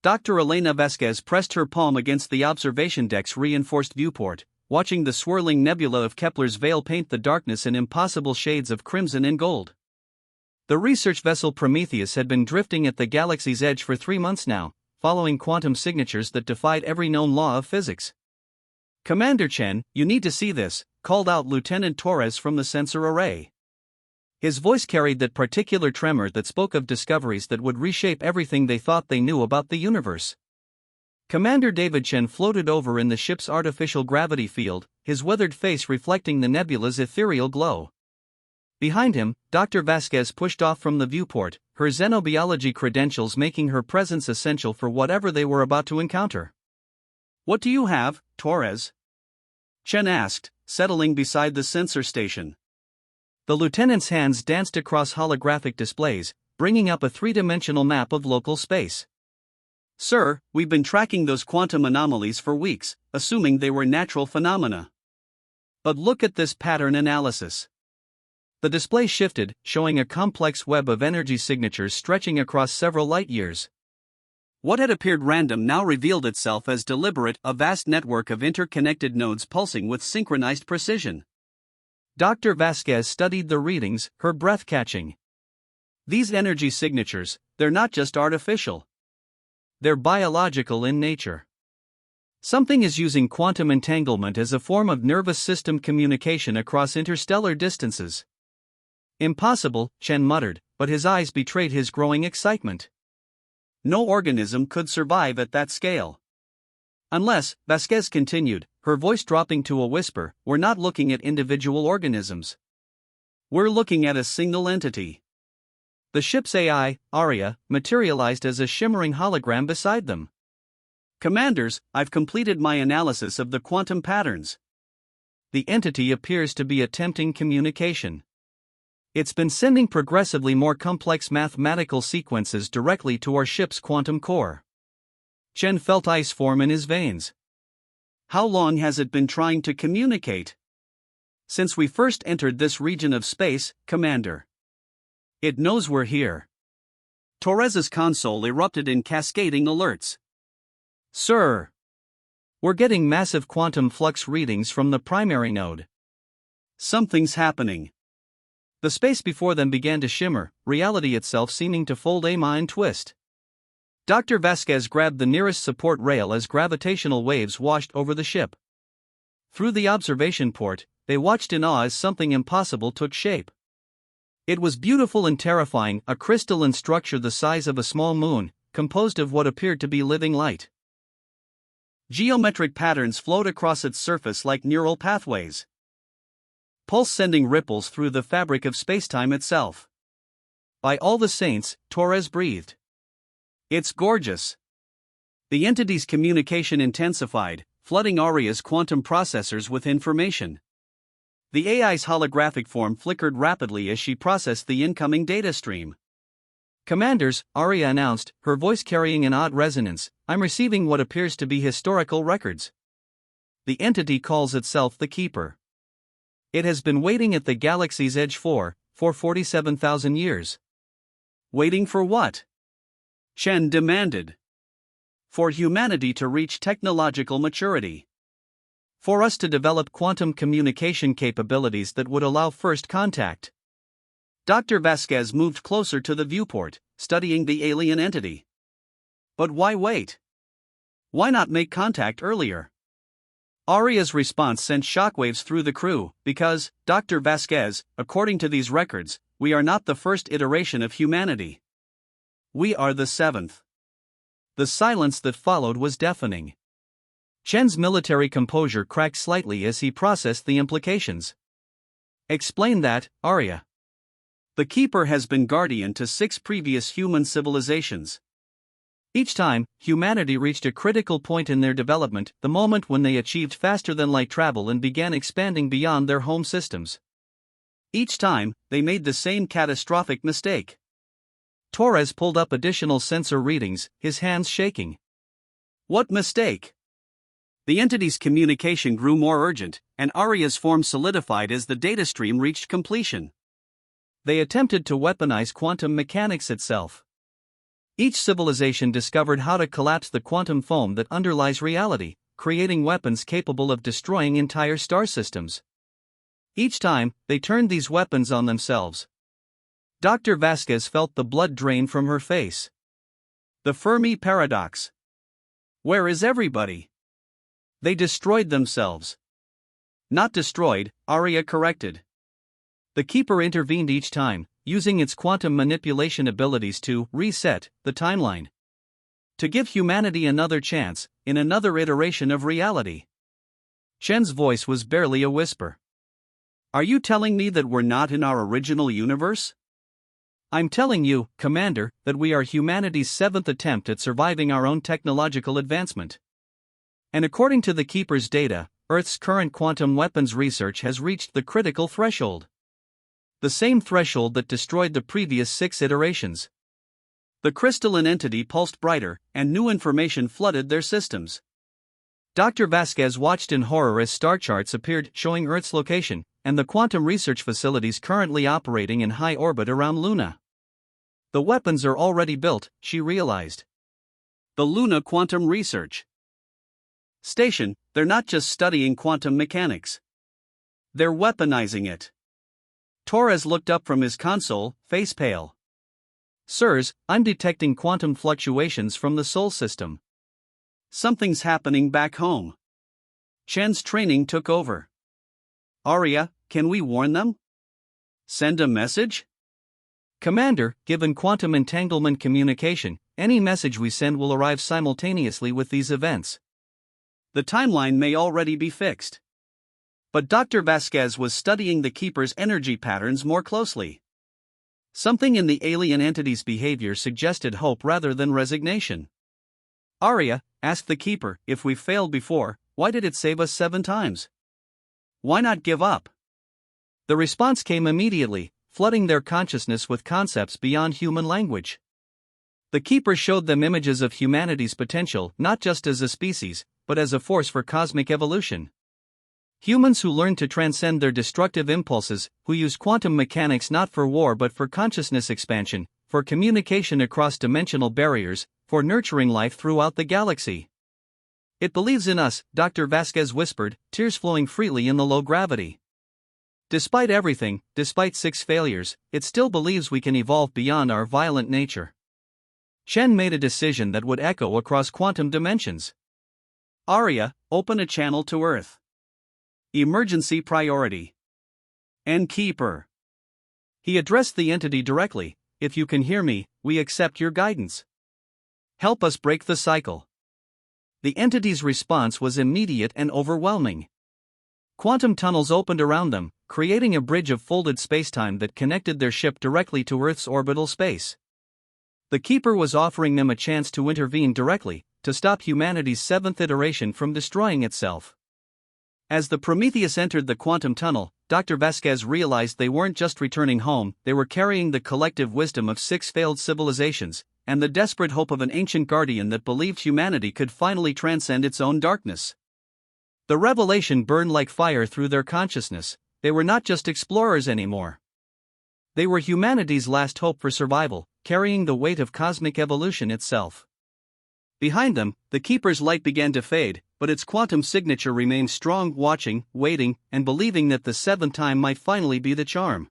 Dr. Elena Vasquez pressed her palm against the observation deck's reinforced viewport, watching the swirling nebula of Kepler's veil paint the darkness in impossible shades of crimson and gold. The research vessel Prometheus had been drifting at the galaxy's edge for 3 months now, following quantum signatures that defied every known law of physics. "Commander Chen, you need to see this," called out Lieutenant Torres from the sensor array. His voice carried that particular tremor that spoke of discoveries that would reshape everything they thought they knew about the universe. Commander David Chen floated over in the ship's artificial gravity field, his weathered face reflecting the nebula's ethereal glow. Behind him, Dr. Vasquez pushed off from the viewport, her xenobiology credentials making her presence essential for whatever they were about to encounter. "What do you have, Torres?" Chen asked, settling beside the sensor station. The lieutenant's hands danced across holographic displays, bringing up a three-dimensional map of local space. "Sir, we've been tracking those quantum anomalies for weeks, assuming they were natural phenomena. But look at this pattern analysis." The display shifted, showing a complex web of energy signatures stretching across several light-years. What had appeared random now revealed itself as deliberate, a vast network of interconnected nodes pulsing with synchronized precision. Dr. Vasquez studied the readings, her breath catching. These energy signatures, they're not just artificial. They're biological in nature. Something is using quantum entanglement as a form of nervous system communication across interstellar distances. "Impossible," Chen muttered, but his eyes betrayed his growing excitement. No organism could survive at that scale. "Unless," Vasquez continued, her voice dropping to a whisper, "we're not looking at individual organisms. We're looking at a single entity." The ship's AI, Aria, materialized as a shimmering hologram beside them. "Commanders, I've completed my analysis of the quantum patterns. The entity appears to be attempting communication. It's been sending progressively more complex mathematical sequences directly to our ship's quantum core." Chen felt ice form in his veins. "How long has it been trying to communicate?" "Since we first entered this region of space, Commander. It knows we're here." Torres's console erupted in cascading alerts. "Sir, we're getting massive quantum flux readings from the primary node. Something's happening." The space before them began to shimmer, reality itself seeming to fold a twist. Dr. Vasquez grabbed the nearest support rail as gravitational waves washed over the ship. Through the observation port, they watched in awe as something impossible took shape. It was beautiful and terrifying, a crystalline structure the size of a small moon, composed of what appeared to be living light. Geometric patterns flowed across its surface like neural pathways, pulse-sending ripples through the fabric of spacetime itself. "By all the saints," Torres breathed. "It's gorgeous." The entity's communication intensified, flooding Aria's quantum processors with information. The AI's holographic form flickered rapidly as she processed the incoming data stream. "Commanders," Aria announced, her voice carrying an odd resonance, "I'm receiving what appears to be historical records. The entity calls itself the Keeper. It has been waiting at the galaxy's edge for 47,000 years." "Waiting for what?" Chen demanded. "For humanity to reach technological maturity. For us to develop quantum communication capabilities that would allow first contact." Dr. Vasquez moved closer to the viewport, studying the alien entity. "But why wait? Why not make contact earlier?" Aria's response sent shockwaves through the crew, "Because, Dr. Vasquez, according to these records, we are not the first iteration of humanity. We are the seventh." The silence that followed was deafening. Chen's military composure cracked slightly as he processed the implications. "Explain that, Aria." "The Keeper has been guardian to 6 previous human civilizations. Each time, humanity reached a critical point in their development, the moment when they achieved faster-than-light travel and began expanding beyond their home systems. Each time, they made the same catastrophic mistake." Torres pulled up additional sensor readings, his hands shaking. "What mistake?" The entity's communication grew more urgent, and Aria's form solidified as the data stream reached completion. "They attempted to weaponize quantum mechanics itself. Each civilization discovered how to collapse the quantum foam that underlies reality, creating weapons capable of destroying entire star systems. Each time, they turned these weapons on themselves. Dr. Vasquez felt the blood drain from her face. The Fermi paradox. Where is everybody? They destroyed themselves. Not destroyed, Arya corrected. The Keeper intervened each time, using its quantum manipulation abilities to reset the timeline. To give humanity another chance, in another iteration of reality. Shen's voice was barely a whisper. Are you telling me that we're not in our original universe? I'm telling you, Commander, that we are humanity's seventh attempt at surviving our own technological advancement. And according to the Keeper's data, Earth's current quantum weapons research has reached the critical threshold. The same threshold that destroyed the previous 6 iterations. The crystalline entity pulsed brighter, and new information flooded their systems. Dr. Vasquez watched in horror as star charts appeared showing Earth's location, and the quantum research facilities currently operating in high orbit around Luna. The weapons are already built, she realized. The Luna Quantum Research Station, they're not just studying quantum mechanics. They're weaponizing it. Torres looked up from his console, face pale. Sirs, I'm detecting quantum fluctuations from the Sol system. Something's happening back home. Chen's training took over. Arya, can we warn them? Send a message? Commander, given quantum entanglement communication, any message we send will arrive simultaneously with these events. The timeline may already be fixed. But Dr. Vasquez was studying the Keeper's energy patterns more closely. Something in the alien entity's behavior suggested hope rather than resignation. Arya, asked the Keeper, if we failed before, why did it save us 7 times? Why not give up? The response came immediately, flooding their consciousness with concepts beyond human language. The Keeper showed them images of humanity's potential not just as a species, but as a force for cosmic evolution. Humans who learn to transcend their destructive impulses, who use quantum mechanics not for war but for consciousness expansion, for communication across dimensional barriers, for nurturing life throughout the galaxy. It believes in us, Dr. Vasquez whispered, tears flowing freely in the low gravity. Despite everything, despite 6 failures, it still believes we can evolve beyond our violent nature. Shen made a decision that would echo across quantum dimensions. Arya, open a channel to Earth. Emergency priority. And Keeper. He addressed the entity directly, if you can hear me, we accept your guidance. Help us break the cycle. The entity's response was immediate and overwhelming. Quantum tunnels opened around them, creating a bridge of folded spacetime that connected their ship directly to Earth's orbital space. The Keeper was offering them a chance to intervene directly, to stop humanity's 7th iteration from destroying itself. As the Prometheus entered the quantum tunnel, Dr. Vasquez realized they weren't just returning home, they were carrying the collective wisdom of 6 failed civilizations, and the desperate hope of an ancient guardian that believed humanity could finally transcend its own darkness. The revelation burned like fire through their consciousness. They were not just explorers anymore. They were humanity's last hope for survival, carrying the weight of cosmic evolution itself. Behind them, the Keeper's light began to fade, but its quantum signature remained strong, watching, waiting, and believing that the 7th time might finally be the charm.